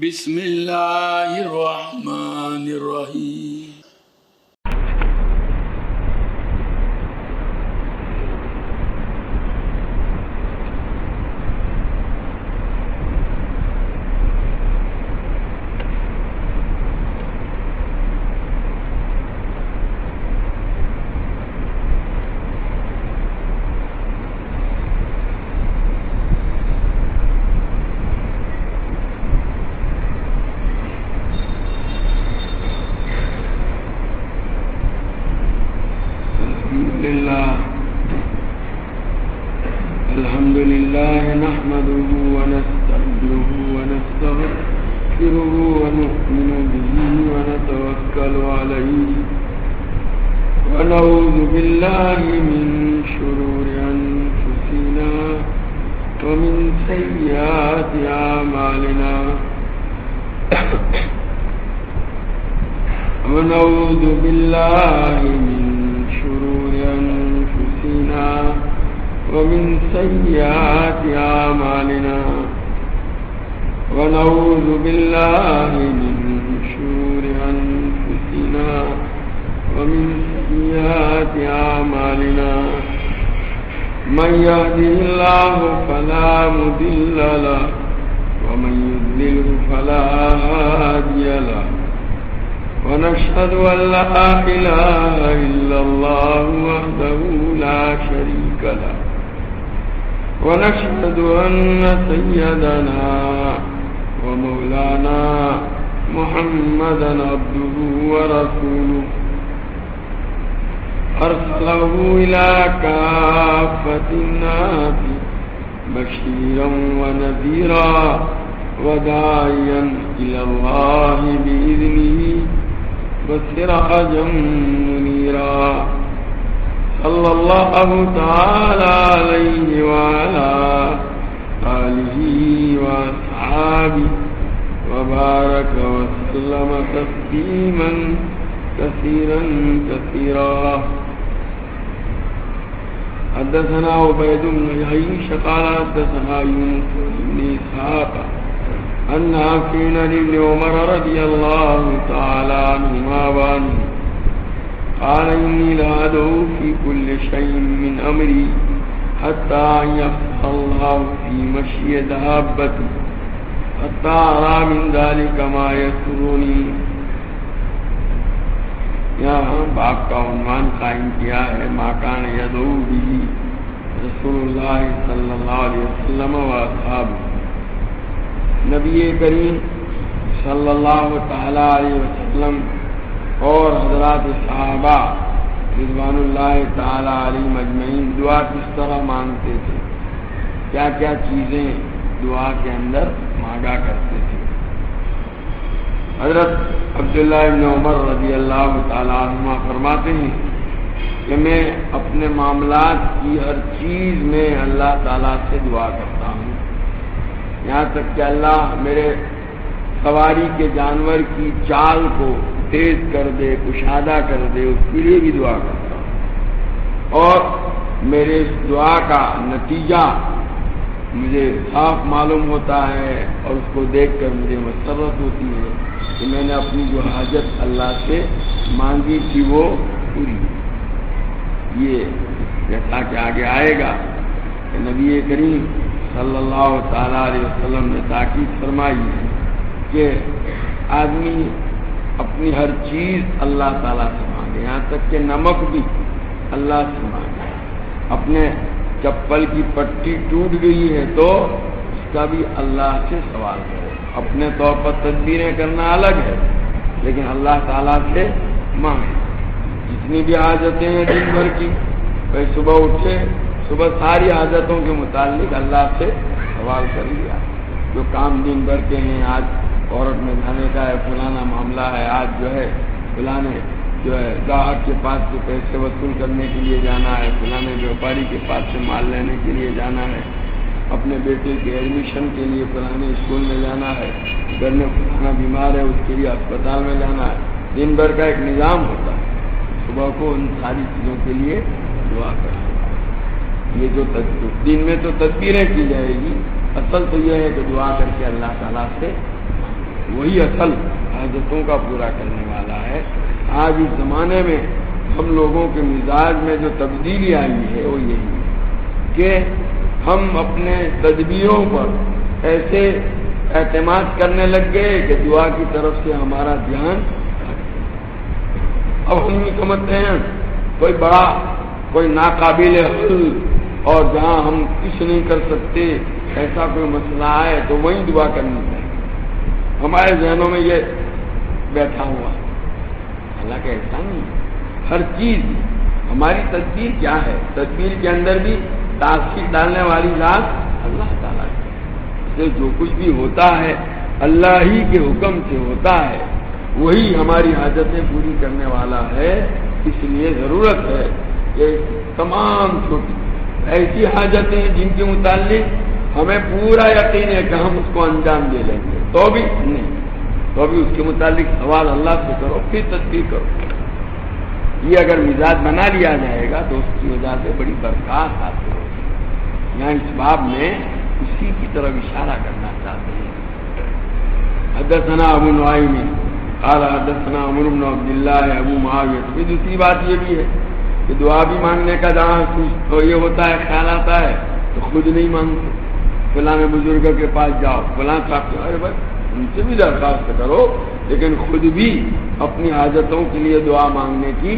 بسم اللہ الرحمن الرحیم۔ الحمد لله نحمده ونستعينه ونستغفره ونؤمن به ونتوكل عليه ونعوذ بالله من شرور أنفسنا ومن سيئات أعمالنا ونعوذ بالله من شرور أنفسنا ومن سيئات أعمالنا ونعوذ بالله من شرور أنفسنا ومن سيئات أعمالنا من يهده الله فلا مضل له ومن يضلل فلا هادي له ونشهد أن لا إله إلا الله وحده لا شريك له ونشهد أن سيدنا ومولانا محمدا عبده ورسوله أرسله إلى كافة الناس بشيرا ونذيرا وداعيا إلى الله بإذنه وسراجا منيرا صلى الله تعالى عليه وعلى آله وأصحابه وبارك وسلم تسليما كثيرا كثيرا. حدثنا عبيد بن يعيش قال حدثنا يونس بن إسحاق عن نافع عن ابن عمر رضي الله تعالى عنهما وعنه قال إني لأدعو في كل شيء من أمري حتى أن يفتح الله في مشي دابتي حتى أرى من ذلك ما يسرني. یہاں باپ کا عنوان قائم کیا ہے ما کان یدعو به رسول اللہ صلی اللہ علیہ وسلم و اصحابہ. نبی کریم صلی اللہ تعالیٰ علیہ وسلم اور حضرات صحابہ رضوان اللہ تعالیٰ علیہ مجمعین دعا کس طرح مانگتے تھے، کیا کیا چیزیں دعا کے اندر مانگا کرتے تھے. حضرت عبداللہ ابن عمر رضی اللہ تعالیٰ عنہ فرماتے ہیں کہ میں اپنے معاملات کی ہر چیز میں اللہ تعالیٰ سے دعا کرتا ہوں، یہاں تک کہ اللہ میرے سواری کے جانور کی چال کو تیز کر دے، کشادہ کر دے، اس کے لیے بھی دعا کرتا ہوں. اور میرے اس دعا کا نتیجہ مجھے صاف معلوم ہوتا ہے اور اس کو دیکھ کر مجھے مسرت ہوتی ہے کہ میں نے اپنی جو حاجت اللہ سے مانگی تھی وہ پوری. یہ جیسا کہ آگے آئے گا کہ نبی کریم صلی اللہ تعالیٰ علیہ وسلم نے تاکید فرمائی ہے کہ آدمی اپنی ہر چیز اللہ تعالیٰ سے مانگے، یہاں تک کہ نمک بھی اللہ سے مانگے. اپنے چپل کی پٹی ٹوٹ گئی ہے تو اس کا بھی اللہ سے سوال کرے. اپنے طور پر تدبیریں کرنا الگ ہے، لیکن اللہ تعالیٰ سے مانگے. جتنی بھی حاجتیں ہیں دن بھر کی، بھائی صبح اٹھے، صبح ساری حاجتوں کے متعلق اللہ سے سوال کر لیا. جو کام دن بھر کے ہیں، آج عورت میں جانے کا ہے، فلانا معاملہ ہے، آج جو ہے فلانے جو ہے گاہک کے پاس سے پیسے وصول کرنے کے لیے جانا ہے، فلانے ویوپاری کے پاس سے مال لینے کے لیے جانا ہے، اپنے بیٹے کے ایڈمیشن کے لیے فلانے اسکول میں جانا ہے، گھر میں فلانا بیمار ہے اس کے لیے اسپتال میں جانا ہے. دن بھر کا ایک نظام ہوتا ہے. صبح کو ان ساری چیزوں کے لیے دعا کرنا. یہ جو دن میں تو تدبیریں کی جائے گی، اصل تو یہ ہے کہ دعا کر کے اللہ تعالیٰ سے وہی اصل حاجتوں کا پورا کرنے والا ہے۔ آج اس زمانے میں ہم لوگوں کے مزاج میں جو تبدیلی آئی ہے وہ یہی ہے کہ ہم اپنے تدبیروں پر ایسے اعتماد کرنے لگ گئے کہ دعا کی طرف سے ہمارا دھیان، اب ہم یہ سمجھتے ہیں کوئی بڑا، کوئی ناقابل حل، اور جہاں ہم کچھ نہیں کر سکتے ایسا کوئی مسئلہ آئے تو وہیں دعا کرنی چاہیے، ہمارے ذہنوں میں یہ بیٹھا ہوا۔ حالانکہ ایسا نہیں ہے، ہر چیز ہماری تدبیر کیا ہے، تدبیر کے اندر بھی تاثیر ڈالنے والی ذات اللہ تعالیٰ ہے، سے جو کچھ بھی ہوتا ہے اللہ ہی کے حکم سے ہوتا ہے، وہی ہماری حاجتیں پوری کرنے والا ہے۔ اس لیے ضرورت ہے کہ تمام چھوٹی ایسی حاجتیں جن کے متعلق ہمیں پورا یقین ہے کہ ہم اس کو انجام دے لیں گے، تو بھی نہیں، تو بھی اس کے متعلق سوال اللہ سے کرو، پھر تدبیر کرو۔ یہ اگر مزاج بنا لیا جائے گا تو اس کی وجہ سے بڑی برکات حاصل ہوگی۔ یہاں اس باب میں اسی کی طرف اشارہ کرنا چاہتے ہیں۔ حدثنا ابو نعیم قال حدثنا عمرو بن عبد اللہ ابو معاویہ۔ پھر دوسری بات یہ بھی ہے کہ دعا بھی مانگنے کا جہاں تو یہ ہوتا ہے، خیال آتا ہے تو خود نہیں مانگتے، فلاں بزرگ کے پاس جاؤ، فلاں صاحب کے، ارے بھائی ان سے بھی درخواست کرو، لیکن خود بھی اپنی حاجتوں کے لیے دعا مانگنے کی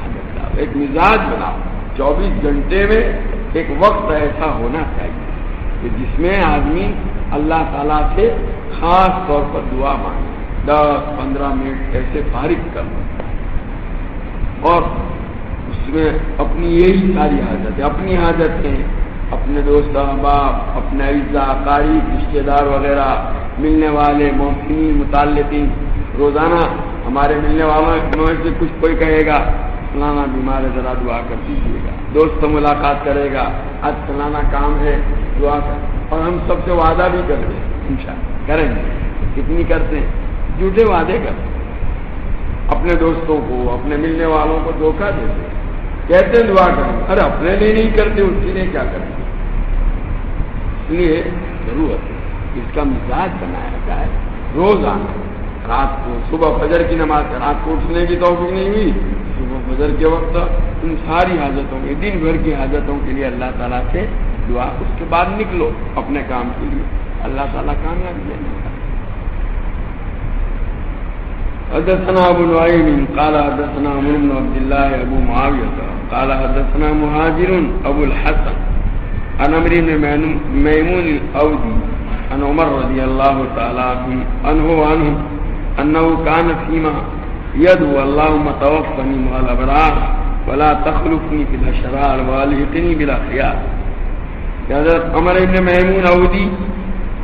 عادت لاؤ، ایک مزاج بناؤ۔ 24 گھنٹے میں ایک وقت ایسا ہونا چاہیے کہ جس میں آدمی اللہ تعالیٰ سے خاص طور پر دعا مانگے، 10-15 منٹ ایسے فارغ کر لو، اور اس میں اپنی یہی ساری حاجتیں، اپنی حاجتیں، اپنے دوست احباب، اپنے اعزاء قریب رشتے دار وغیرہ، ملنے والے محسنین متعلقین، روزانہ ہمارے ملنے والوں میں سے کچھ کوئی کہے گا فلانا بیمار ہے ذرا دعا کر دیجیے گا، دوست ملاقات کرے گا آج فلانا کام ہے دعا کر، اور ہم سب سے وعدہ بھی کرتے ہیں انشاءاللہ کریں گے، کتنی کرتے ہیں، جھوٹے وعدے کرتے ہیں، اپنے دوستوں کو، اپنے ملنے والوں کو دھوکہ دیتے ہیں، کہتے ہیں دعا کریں، ارے اپنے لیے نہیں کرتے اس کے لیے کیا کریں۔ اس لیے ضرورت ہے اس کا مزاج بنایا جائے، روزانہ رات کو، صبح فجر کی نماز، رات کو اٹھنے کی توفیق نہیں ہوئی، صبح فجر کے وقت ان ساری حاجتوں کے، دن بھر کی حاجتوں کے لیے اللہ تعالیٰ سے دعا، اس کے بعد نکلو اپنے کام کے لیے، اللہ تعالیٰ کامیابی دے گا۔ حدثنا ابو نعیم قال حدثنا عمرو بن عبد الله ابو معاویہ قال حدثنا مهاجر ابو الحسن عن عمرو بن میمون الاودی عن عمر رضی اللہ تعالی عنہ انه كان فيما يدعو اللهم توفني مع الابرار ولا تخلفني في الاشرار والحقني بالاخيار۔ حضرت عمر بن میمون اودی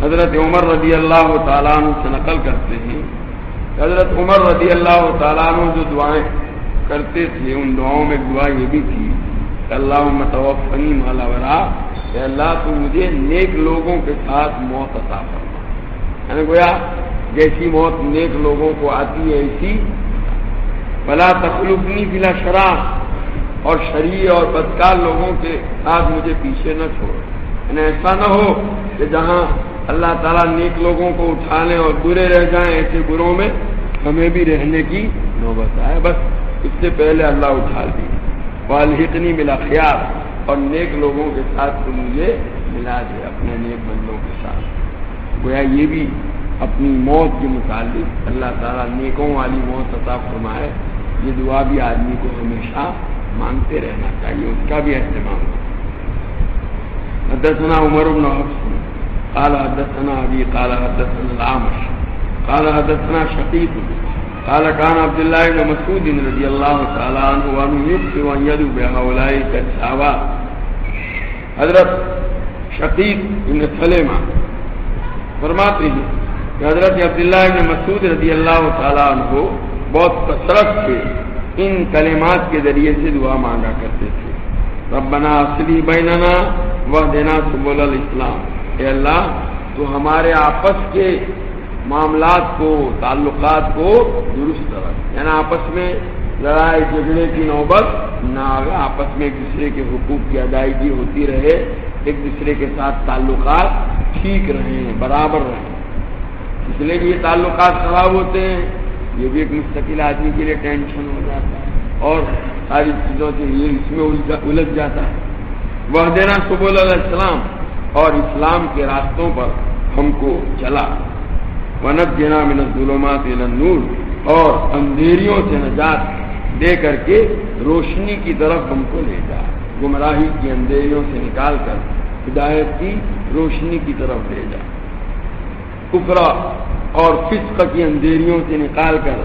حضرت عمر رضی اللہ تعالیٰ عنہ سے نقل کرتے ہیں، حضرت عمر رضی اللہ تعالیٰ عنہ جو دعائیں کرتے تھے ان دعاؤں میں دعا یہ بھی تھی کہ اللہم توفنی مع الابرار، کہ اللہ تو مجھے نیک لوگوں کے ساتھ موت عطا فرما، یعنی گویا جیسی موت نیک لوگوں کو آتی ہے ایسی، ولا تخلفنی فی الاشرار، اور شریر اور بدکار لوگوں کے ساتھ مجھے پیچھے نہ چھوڑ، یعنی ایسا نہ ہو کہ جہاں اللہ تعالیٰ نیک لوگوں کو اٹھا لیں اور برے رہ جائیں، ایسے بروں میں ہمیں بھی رہنے کی نوبت آئے، بس اس سے پہلے اللہ اٹھا دی، والحقنی بالاخیار، اور نیک لوگوں کے ساتھ تو مجھے ملا دے اپنے نیک بندوں کے ساتھ۔ گویا یہ بھی اپنی موت کے متعلق اللہ تعالیٰ نیکوں والی موت عطا فرمائے، یہ دعا بھی آدمی کو ہمیشہ مانگتے رہنا چاہیے، اس کا بھی اہتمام ہو۔ حدثنا عمر بن حفص قال حدثنا ابي قال حدثنا الاعمش قال حدثنا شقيق قال كان عبد الله بن مسعود رضي الله تعالى عنه وانه يكثر ان يدعو بهؤلاء الصحابه۔ حضرت شقیق بن سلیمہ فرماتے ہیں کہ حضرت عبداللہ بن مسعود رضی اللہ تعالیٰ عنہ بہت کثرت سے ان کلمات کے ذریعے سے دعا مانگا کرتے تھے، ربنا اصلح بیننا واہدنا سبل الاسلام، اے اللہ تو ہمارے آپس کے معاملات کو، تعلقات کو درست رکھ، یعنی آپس میں لڑائی جھگڑے کی نوبت نہ آئے، آپس میں ایک دوسرے کے حقوق کی ادائیگی ہوتی رہے، ایک دوسرے کے ساتھ تعلقات ٹھیک رہیں، برابر رہیں۔ اس لیے کہ یہ تعلقات خراب ہوتے ہیں، یہ بھی ایک مستقل آدمی کے لیے ٹینشن ہو جاتا ہے اور ساری چیزوں سے یہ اس میں الجھ جاتا ہے۔ وحدنا سبل الاسلام، اور اسلام کے راستوں پر ہم کو چلا، ونجنا من الظلمات الی النور، اور اندھیریوں سے نجات دے کر کے روشنی کی طرف ہم کو لے جا، گمراہی کی اندھیریوں سے نکال کر ہدایت کی روشنی کی طرف لے جا، کفر اور فسق کی اندھیریوں سے نکال کر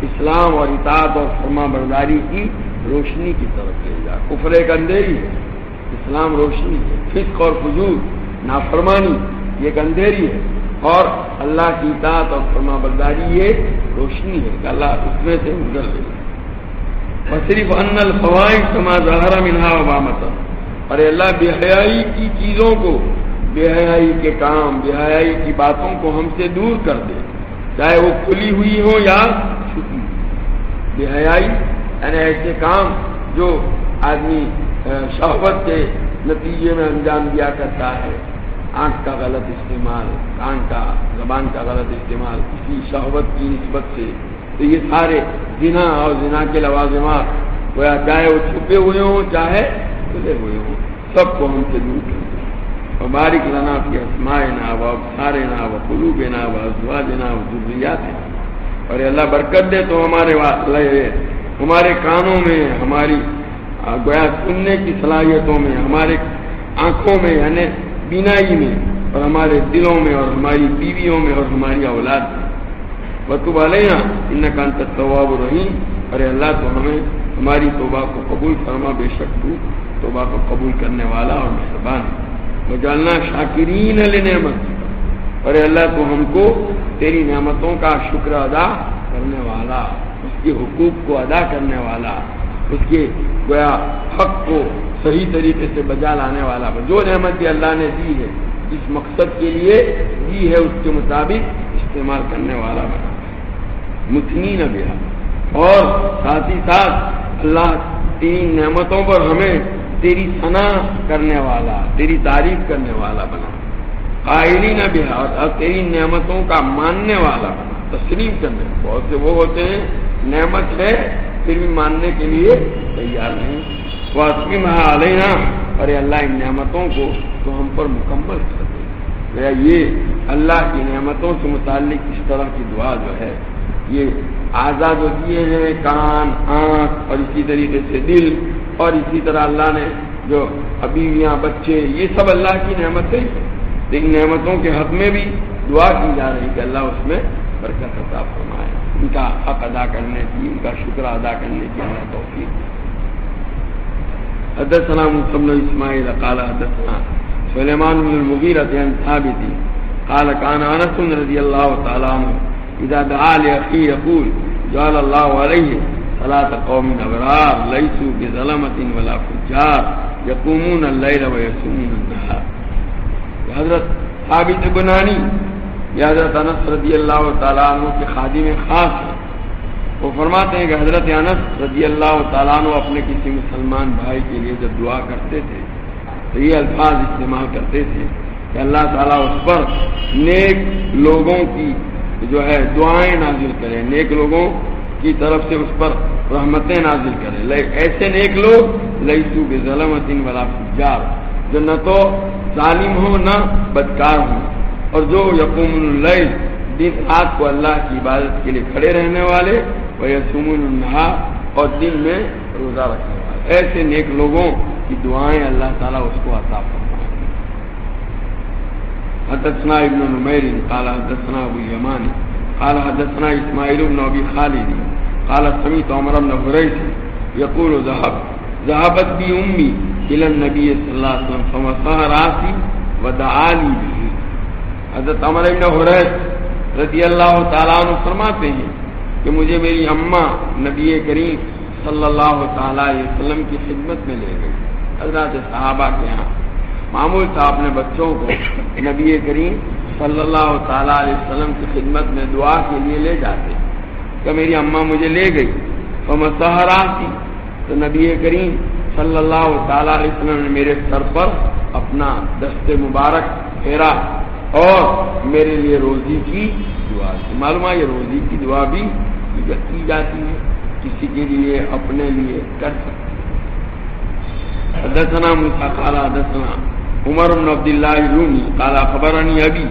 اسلام اور اطاعت اور فرما برداری کی روشنی کی طرف لے جا۔ کفر ایک اندھیری ہے، اسلام روشنی ہے، فسق اور فجور نافرمانی یہ ایک اندھیری ہے، اور اللہ کی اطاعت اور فرما برداری یہ روشنی ہے کہ اللہ اس میں سے گزر لے۔ وصرف ان الفواحش ما ظہر منها وما بطن، اور اللہ بے حیائی کی چیزوں کو، بے حیائی کے کام، بے حیائی کی باتوں کو ہم سے دور کر دے، چاہے وہ کھلی ہوئی ہو یا چھپی ہوئی۔ بے حیائی یعنی ایسے کام جو آدمی شہوت کے نتیجے میں انجام دیا کرتا ہے، آنکھ کا غلط استعمال، کان کا، زبان کا غلط استعمال کسی شہوت کی نسبت سے، تو یہ سارے زنا اور زنا کے لوازمات، چاہے وہ چھپے ہوئے ہوں چاہے کھلے ہوئے ہوں، سب کو ہم سے دور کریں۔ وبارک لنا فی اسماعنا و ابصارنا و قلوبنا و ازواجنا و ذریاتنا، اور اللہ برکت دے تو ہمارے کانوں میں، ہماری گویا سننے کی صلاحیتوں میں، ہمارے آنکھوں میں یعنی بینائی میں، اور ہمارے دلوں میں، اور ہماری بیویوں میں، اور ہماری اولاد میں۔ وتب علینا انک انت التواب الرحیم، اور اللہ تو ہمیں ہماری توبہ کو قبول فرما، بے شک تو توبہ کو قبول کرنے والا اور مہربان ہے۔ وجعلنا شاکرین لنعمت، اور اللہ تو ہم کو تیری نعمتوں کا شکر ادا کرنے والا، اس کے حقوق کو ادا کرنے والا، اس کے گویا حق کو صحیح طریقے سے بجا لانے والا، جو نعمت بھی اللہ نے دی ہے جس مقصد کے لیے دی ہے اس کے مطابق استعمال کرنے والا بنا، مثنین بہا، اور ساتھ ہی ساتھ اللہ تین نعمتوں پر ہمیں تیری ثنا کرنے والا، تیری تعریف کرنے والا بنا، قائلین بہا، اور تیری نعمتوں کا ماننے والا بنا، تسلیم کرنے۔ بہت سے وہ ہوتے ہیں نعمت ہے پھر بھی ماننے کے لیے تیار نہیں۔ وَأَتْمِمْهَا عَلَيْنَا، اور اللہ ان نعمتوں کو تو ہم پر مکمل کر دے۔ یہ اللہ کی نعمتوں سے متعلق اس طرح کی دعا جو ہے، یہ اعضاء جو دیے ہیں، کان، آنکھ، اور اسی طریقے سے دل، اور اسی طرح اللہ نے جو بیویاں، بچے، یہ سب اللہ کی نعمتیں، ان نعمتوں کے حق میں بھی دعا کی جا رہی کہ اللہ اس میں برکت عطا فرمائے، ان کا حق ادا کرنے کی، ان کا شکر ادا کرنے کی اللہ توفیق دے۔ حدثنا موسى بن اسماعيل قال حدثنا سليمان بن المغيرة عن ثابت قال كان انس رضي الله تعالى عنه اذا دعا لاخيه يقول جعل الله عليه صلاة قوم ابرار ليسوا بظلمة ولا فجار يقومون الليل ويصومون النهار۔ حضرت ثابت بنانی یہ حضرت انس رضی اللہ تعالیٰ عنہ کے خادم خاص ہیں، وہ فرماتے ہیں کہ حضرت انس رضی اللہ تعالیٰ عنہ اپنے کسی مسلمان بھائی کے لیے جب دعا کرتے تھے تو یہ الفاظ استعمال کرتے تھے کہ اللہ تعالیٰ اس پر نیک لوگوں کی جو ہے دعائیں نازل کرے، نیک لوگوں کی طرف سے اس پر رحمتیں نازل کرے، ایسے نیک لوگ لیسوا بظلمۃ ولا فجار، جو نہ تو ظالم ہوں نہ بدکار ہوں، اور جو یقوم اللیل دن رات کو اللہ کی عبادت کے لیے کھڑے رہنے والے، ویصومون النہار اور دن میں روزہ رکھنے والے، ایسے نیک لوگوں کی دعائیں اللہ تعالیٰ اس کو عطا فرمائے۔ حدثنا ابن نمیر قال حدثنا ابو الیمان قال حدثنا اسماعیل بن ابی خالد قال سمعت عمر بن حریث یقول ذهبت بی امی الى النبی صلی اللہ علیہ وسلم فمسح رأسی ودعا لی بہ۔ حضرت عمر بن حریث رضی اللہ تعالیٰ عنہ فرماتے ہیں کہ مجھے میری اماں نبی کریم صلی اللہ تعالیٰ علیہ وسلم کی خدمت میں لے گئی۔ حضرات صحابہ کے ہاں معمول تھا اپنے بچوں کو نبی کریم صلی اللہ تعالیٰ علیہ وسلم کی خدمت میں دعا کے لیے لے جاتے، کہ میری اماں مجھے لے گئی، فمسح رأسی، تو نبی کریم صلی اللہ تعالیٰ علیہ وسلم نے میرے سر پر اپنا دست مبارک پھیرا، اور میرے لیے روزی کی دعا کی. معلوم ہے یہ روزی کی دعا بھی کی جاتی ہے، کسی کے لیے اپنے لیے کر سکتی ہے. حدثنا موسیٰ قال حدثنا عمر بن عبد الله الرومي قال خبرني ابي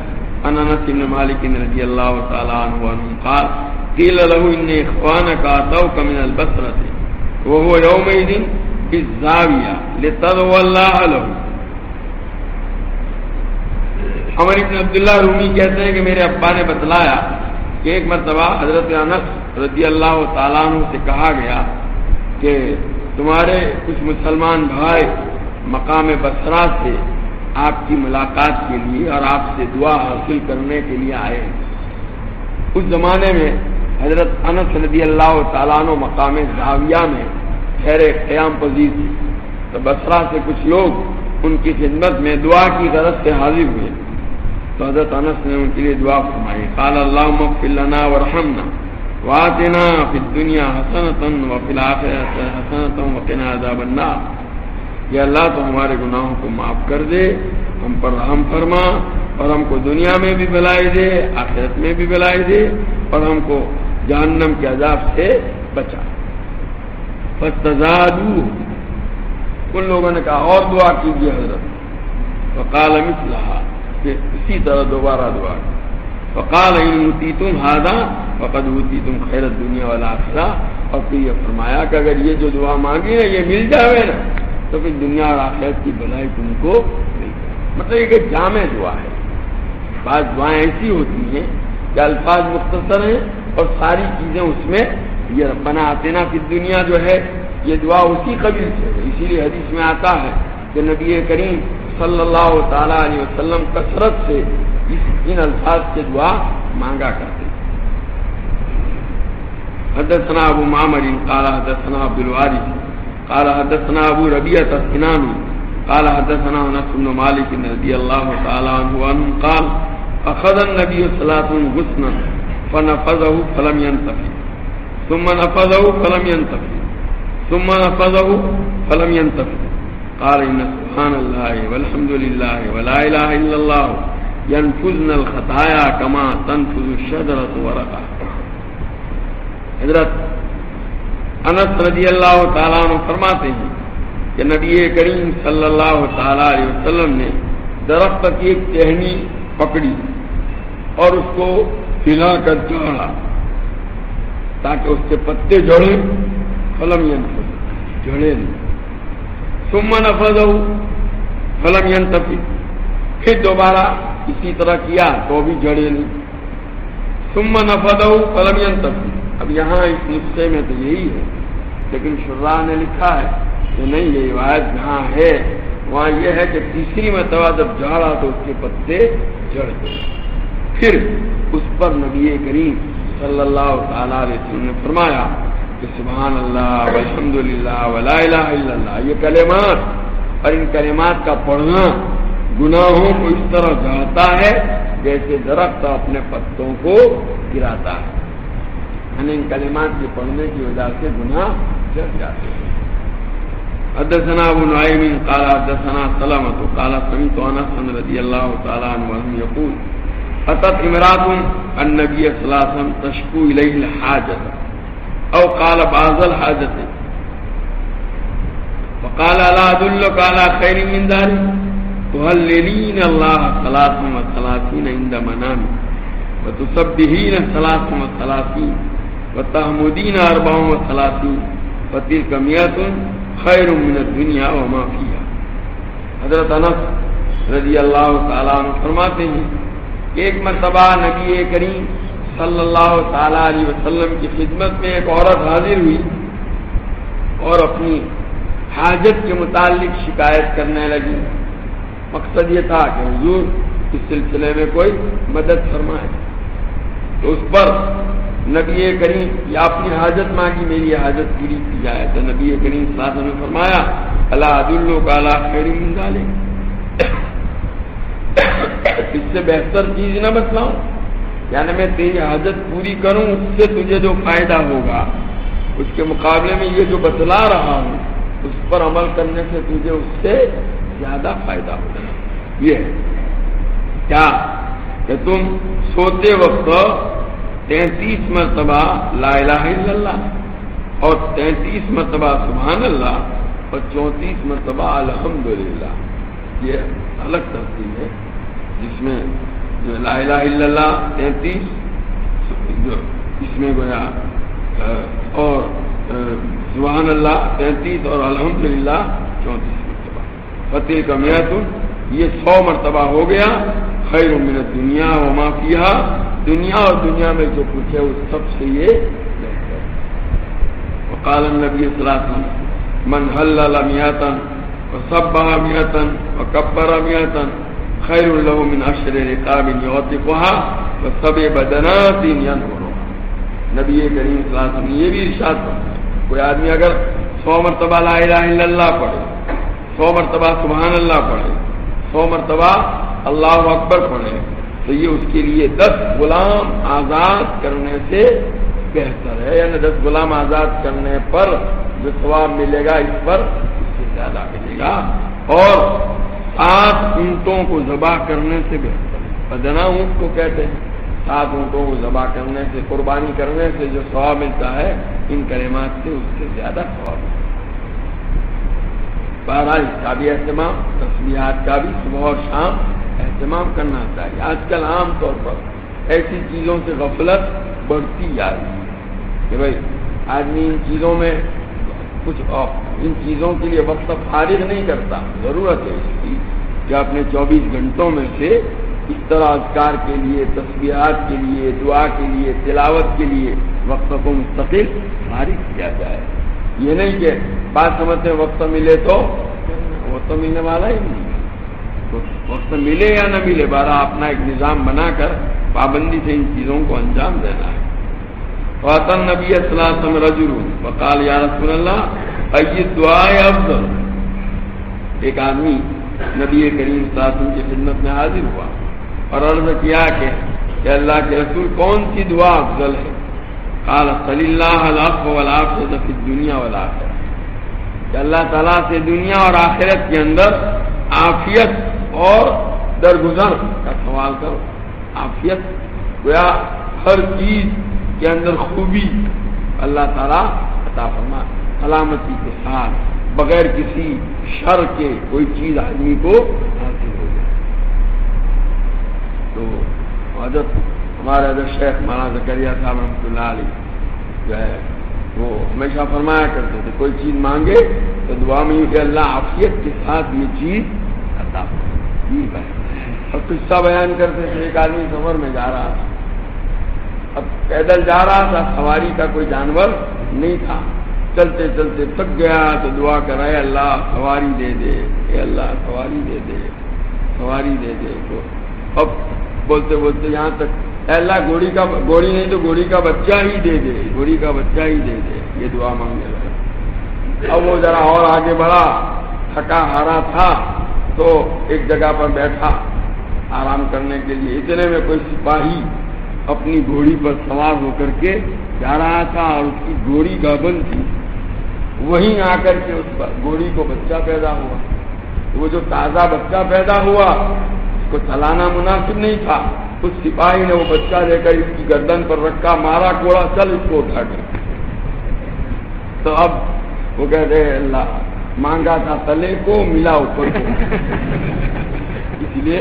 ان انس بن مالك رضي الله تعالى عنه قال قيل له ان اخوانك اتوك من البصرة وهو يومئذ بالزاوية لتدعو الله له. عمر بن عبداللہ رومی کہتے ہیں کہ میرے ابا نے بتلایا کہ ایک مرتبہ حضرت انس رضی اللہ تعالیٰ عنہ سے کہا گیا کہ تمہارے کچھ مسلمان بھائی مقام بصرہ سے آپ کی ملاقات کے لیے اور آپ سے دعا حاصل کرنے کے لیے آئے. اس زمانے میں حضرت انس رضی اللہ تعالیٰ عنہ مقام زاویہ میں خیر قیام پذیر تھے، تو بصرہ سے کچھ لوگ ان کی خدمت میں دعا کی غرض سے حاضر ہوئے. تو حضرت انس نے ان کے لیے دعا فرمائی. قال اللهم اغفر لنا وارحمنا وآتنا فی الدنیا حسنۃ وفی الآخرۃ حسنۃ وقنا عذاب النار. یا اللہ تو ہمارے گناہوں کو معاف کر دے، ہم پر رحم فرما، اور ہم کو دنیا میں بھی بھلائی دے، آخرت میں بھی بھلائی دے، اور ہم کو جہنم کے عذاب سے بچا. فاستزادوا، ان لوگوں نے کہا اور دعا کیجیے حضرت. فقال مثلها، کہ اسی طرح دوبارہ دعا کی. فقال ان اوتیتم هذا فقد اوتیتم خیر الدنیا والآخرہ. اور پھر یہ فرمایا کہ اگر یہ جو دعا مانگی نا یہ مل جاوے نا تو پھر دنیا اور آخرت کی بھلائی تم کو مل جائے. مطلب یہ کہ جامع دعا ہے. بعض دعائیں ایسی ہوتی ہیں کہ الفاظ مختصر ہیں اور ساری چیزیں اس میں. یہ ربنا آتنا فی الدنیا جو ہے یہ دعا اسی قبیل سے ہے. اسی لیے حدیث میں آتا ہے کہ نبی کریم صلی اللہ تعالیٰ علیہ وسلم کثرت سے ان الفاظ سے دعا مانگا کرتے. حدثنا ابو معمر قال حدثنا عبد الوارث قال حدثنا ابو ربيعة السناني قال حدثنا انس بن مالك رضي الله تعالى عنه قال اخذ النبي صلى الله عليه وسلم غصنا فنفذه فلم ينتفع ثم نفذه فلم ينتفع ثم نفذه فلم ينتفع. قال ان سبحان الله والحمد لله ولا اله الا الله ينفذن الخطايا كما تنفذ الشجرة ورقها. حضرت انس رضی اللہ تعالیٰ عنہ فرماتے ہیں کہ نبی کریم صلی اللہ تعالیٰ علیہ وسلم نے درخت کی ایک ٹہنی پکڑی اور اس کو ہلا کر جھاڑا تاکہ اس کے پتے جڑے. فلم ينفذ، جڑے نہیں. ثم نفذه فلم ينتفع، پھر دوبارہ اسی طرح کیا تو بھی جڑے نہیں. ثم نفذه فلم ينتفع. اب یہاں اس نسخے میں تو یہی ہے، لیکن شراح نے لکھا ہے کہ نہیں، یہ روایت جہاں ہے وہاں یہ ہے کہ تیسری مرتبہ جب جھاڑا تو اس کے پتے جڑ گئے. پھر اس پر نبی کریم صلی اللہ تعالیٰ علیہ وسلم نے فرمایا کہ سبحان اللہ والحمد للہ ولا الہ الا اللہ. یہ کلمات اور ان کلمات کا پڑھنا گناہوں کو اس طرح جھاڑتا ہے جیسے درخت اپنے پتوں کو گراتا ہے. یعنی ان کلمات کے پڑھنے کی وجہ سے گناہ جھڑ جاتے ہیں. حدثنا ابو نعیم قال حدثنا سلمة قال سمعت انس رضی اللہ تعالی عنہ یقول اتت امرأة النبي صلی اللہ علیہ وسلم تشکو الیہ الحاجۃ او قال بعض الحاجۃ وقال الا ادلک علی خیر من ذلک تهللین اللہ 33 عند منام وتسبحین 33 وتحمدین 34 فتلک مئۃ خیر من الدنیا وما فیہا. حضرت انس رضی اللہ تعالیٰ عنہ فرماتے ہیں کہ ایک مرتبہ نبی کریم صلی اللہ تعالیٰ علیہ وسلم کی خدمت میں ایک عورت حاضر ہوئی اور اپنی حاجت کے متعلق شکایت کرنے لگی. مقصد یہ تھا کہ حضور اس سلسلے میں کوئی مدد فرمائے. تو اس پر نبی کریم یا اپنی حاجت مانگی، میری حاجت پوری کی جائے. تو نبی کریم صلی اللہ علیہ وسلم نے فرمایا الا ادلک علی خیر من ذلک، اس سے بہتر چیز نہ بتلاؤں؟ یعنی میں تیری حاجت پوری کروں، اس سے تجھے جو فائدہ ہوگا اس کے مقابلے میں یہ جو بتلا رہا ہوں اس پر عمل کرنے سے تجھے اس سے زیادہ فائدہ ہوگا. یہ کیا کہ تم سوتے وقت 33 مرتبہ لا الہ الا اللہ اور 33 مرتبہ سبحان اللہ اور 34 مرتبہ الحمدللہ، یہ الگ ترتیب ہے جس میں جو لا الہ الا اللہ 33 جو اس میں گویا اور سبحان اللہ 33 اور الحمدللہ 34 مرتبہ، فتح کا میتن یہ 100 مرتبہ ہو گیا، خیر من الدنیا وما فیہا، دنیا اور دنیا میں جو کچھ ہے اس سب سے یہ بہتر ہے۔ وقال النبی صلی اللہ علیہ وسلم من حلل میتا وسبح میتا وکبر میتا خیر له من 10 رقاب یعتقها وسبع بدنات ینظرها۔ نبی کریم صلی اللہ علیہ وسلم نے یہ بھی ارشاد فرمایا کوئی آدمی اگر 100 مرتبہ لا الہ الا اللہ پڑھے، 100 مرتبہ سبحان اللہ پڑھے، 100 مرتبہ اللہ اکبر پڑھے تو یہ اس کے لیے 10 غلام آزاد کرنے سے بہتر ہے، یعنی 10 غلام آزاد کرنے پر جو ثواب ملے گا اس پر اس سے زیادہ ملے گا، اور 7 اونٹوں کو ذبح کرنے سے بہتر ہے۔ بدنا اونٹ کو کہتے ہیں، 7 اونٹوں کو ذبح کرنے سے، قربانی کرنے سے جو ثواب ملتا ہے ان کلمات سے اس سے زیادہ ثواب ملتا ہے۔ بہرحال اس کا بھی اہتمام، تسبیحات کا بھی صبح اور شام اہتمام کرنا چاہیے۔ آج کل عام طور پر ایسی چیزوں سے غفلت بڑھتی جا رہی ہے کہ بھائی آدمی ان چیزوں میں کچھ ان چیزوں کے لیے وقت فارغ نہیں کرتا۔ ضرورت ہے اس کی کہ اپنے 24 گھنٹوں میں سے اس طرح اذکار کے لیے، تسبیحات کے لیے، دعا کے لیے، تلاوت کے لیے وقت کو مستقل فارغ کیا جائے۔ یہ نہیں کہ بات سمجھتے ہیں وقت ملے تو وہ تو ملنے والا ہی نہیں، وقت ملے یا نہ ملے، بارہ اپنا ایک نظام بنا کر پابندی سے ان چیزوں کو انجام دینا ہے۔ فاتن نبی صلی اللہ علیہ وسلم رجل وقال یا رسول اللہ ای دعاء افضل، ایک آدمی نبی کریم صلی اللہ علیہ وسلم کی خدمت میں حاضر ہوا اور عرض کیا کہ اللہ کے رسول کون سی دعا افضل ہے؟ قال صلی اللہ العفو والعافیۃ فی الدنیا والآخرہ، کہ اللہ تعالیٰ سے دنیا اور آخرت کے اندر عافیت اور درگزر کا سوال کرو۔ عافیت گویا ہر چیز کے اندر خوبی اللہ تعالیٰ عطا فرما، سلامتی کے ساتھ بغیر کسی شر کے کوئی چیز آدمی کو حاصل ہو جائے۔ تو حضرت ہمارے حضرت شیخ مولانا زکریا صاحب رحمۃ اللہ علیہ جو ہے وہ ہمیشہ فرمایا کرتے تھے کوئی چیز مانگے تو دعا میں کہ اللہ عافیت کے ساتھ یہ چیز عطا فرمائے۔ اور قصہ بیان کرتے تھے ایک آدمی سفر میں جا رہا تھا، اب پیدل جا رہا تھا، سواری کا کوئی جانور نہیں تھا، چلتے چلتے تھک گیا تو دعا کرائے اللہ سواری دے دے، اے اللہ سواری دے دے، سواری دے دے۔ تو اب بولتے بولتے یہاں تک اے اللہ گھوڑی نہیں تو گھوڑی کا بچہ ہی دے دے، گھوڑی کا بچہ ہی دے دے، یہ دعا مانگنے لگا۔ اب وہ ذرا اور آگے بڑھا، تھکا ہارا تھا تو ایک جگہ پر بیٹھا آرام کرنے کے لیے، اتنے میں کوئی سپاہی اپنی گھوڑی پر سوار ہو کر کے جا رہا تھا اور اس کی گھوڑی گابن تھی، وہیں آ کر کے اس پر گھوڑی کو بچہ پیدا ہوا۔ وہ جو تازہ بچہ پیدا ہوا اس کو چلانا مناسب نہیں تھا، اس سپاہی نے وہ بچہ لے کر اس کی گردن پر رکھا، مارا کوڑا، چل اس کو اٹھا کر۔ تو اب وہ کہتے ہیں اللہ مانگا تھا تلے کو ملا اوپر کو، اس لیے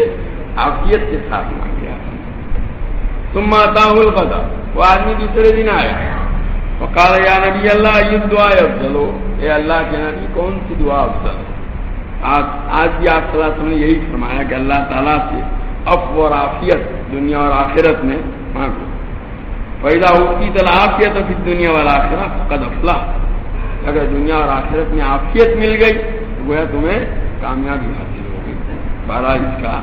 عافیت کے ساتھ مانگا۔ ثم اتاه الغداء، وہ آدمی دوسرے دن آیا، وقال یا نبی اللہ ای دعا افضل، اے اللہ کے نبی کون سی دعا افضل ہے؟ آج بھی آپ صلی اللہ علیہ وسلم نے یہی فرمایا کہ اللہ تعالیٰ سے عفو اور عافیت دنیا اور آخرت میں مانگو۔ فَإِذَا أُوتِيتَ الْعَافِيَةَ فِي الدُّنْيَا وَالْآخِرَةِ فَقَدْ أَفْلَحَ، اگر دنیا اور آخرت میں عافیت مل گئی تو گویا تمہیں کامیابی حاصل ہو گئی۔ بہرحال اس کا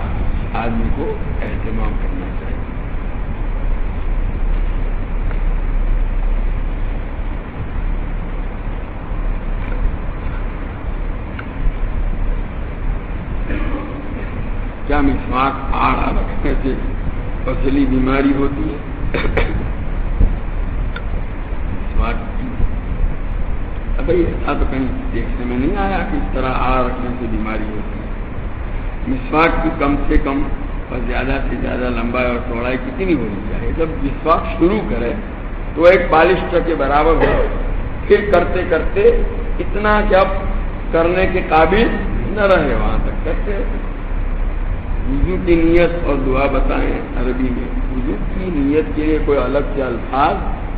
آدمی کو اہتمام کرنا چاہیے۔ کیا مسواک آڑا رکھنے سے فصلی بیماری ہوتی ہے؟ مسواک ایسا تو کہیں دیکھنے میں نہیں آیا کہ اس طرح آڑا رکھنے سے بیماری ہوتی ہے۔ مسواک کی کم سے کم اور زیادہ سے زیادہ لمبائی اور چوڑائی کتنی ہونی چاہیے. جب مسواک شروع کرے تو ایک بالشٹر کے برابر ہو، پھر کرتے کرتے اتنا کہ اب کرنے کے قابل نہ رہے وہاں تک کرتے. وضو کی نیت اور دعا بتائیں عربی میں. وضو کی نیت کے لیے کوئی الگ سے الفاظ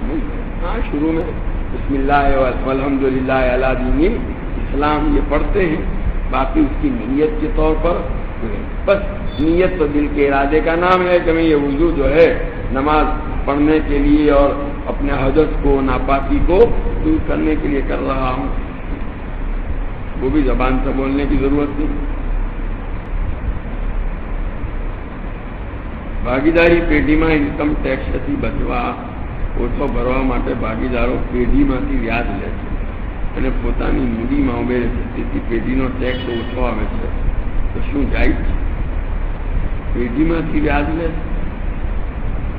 نہیں ہے. ہاں شروع میں بسم اللہ والحمدللہ علی دین اسلام یہ پڑھتے ہیں، باقی اس کی نیت کے طور پر بس نیت تو دل کے ارادے کا نام ہے کہ میں یہ وضو جو ہے نماز پڑھنے کے لیے اور اپنے حدث کو ناپاکی کو دور کرنے کے لیے کر رہا ہوں. وہ بھی زبان سے بولنے کی ضرورت نہیں. ભાગીદારી પેઢીમાં ઇન્કમ ટેક્સથી બચવા ઓછો ભરવા માટે ભાગીદારો પેઢીમાંથી વ્યાજ લે છે અને પોતાની મૂડીમાં ઉમેરે છે, તેથી પેઢીનો ટેક્સ ઓછો આવે છે. તો શું જાય છે? પેઢીમાંથી વ્યાજ લે છે.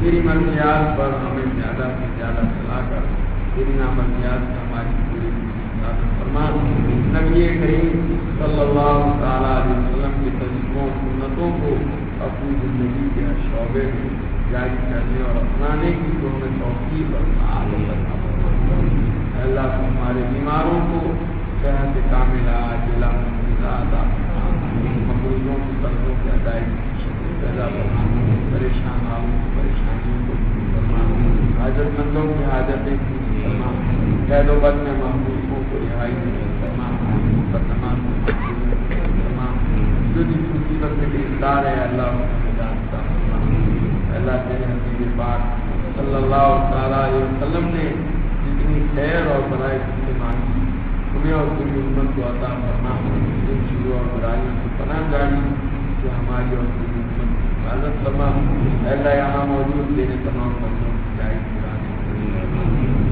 تیری مرضیات پر ہمیں زیادہ سے زیادہ چلا کر تیری نامرضیات سے ہماری پوری فرما. نبی کریم صلی اللہ تعالیٰ علیہ وسلم کے طریقوں سنتوں کو اپنی زندگی کے ہر شعبے میں جاری کرنے اور اپنانے کی تو ہمیں توفیق اور اللہ ہمارے بیماروں کو صحت کاملہ عاجلہ عطا فرما. مقروضوں کی قرضوں کی ادائیگی کی شکل پیدا فرما، پریشان آؤں کی پریشانیوں کو دور فرما، حاجت مندوں کی حاجتیں پوری فرما، قید و بند میں محبوبوں کو رہائی فرما، مقدمات کو محبوب فرما، جو جس مصیبت میں گرفتار ہے اللہ جانتا فرما۔ اللہ تیرے حبیب پاک صلی اللہ تعالیٰ علیہ وسلم نے جتنی خیر اور بڑائی سے مانگی ہمیں اور پوری امت کو عطا فرما، جن شروع اور برائیوں سے پناہ گاڑی کہ ہماری اور پوری امت کی حفاظت فرما۔ اللہ یہاں موجود تیرے تمام بندوں کی جائز قرآن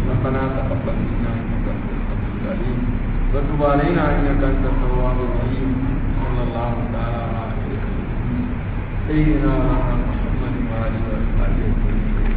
ربنا تقبل منا انك انت السميع العليم وتب علينا انك انت التواب الرحيم صلى الله تعالى على سيدنا محمد وعلى اله وصحبه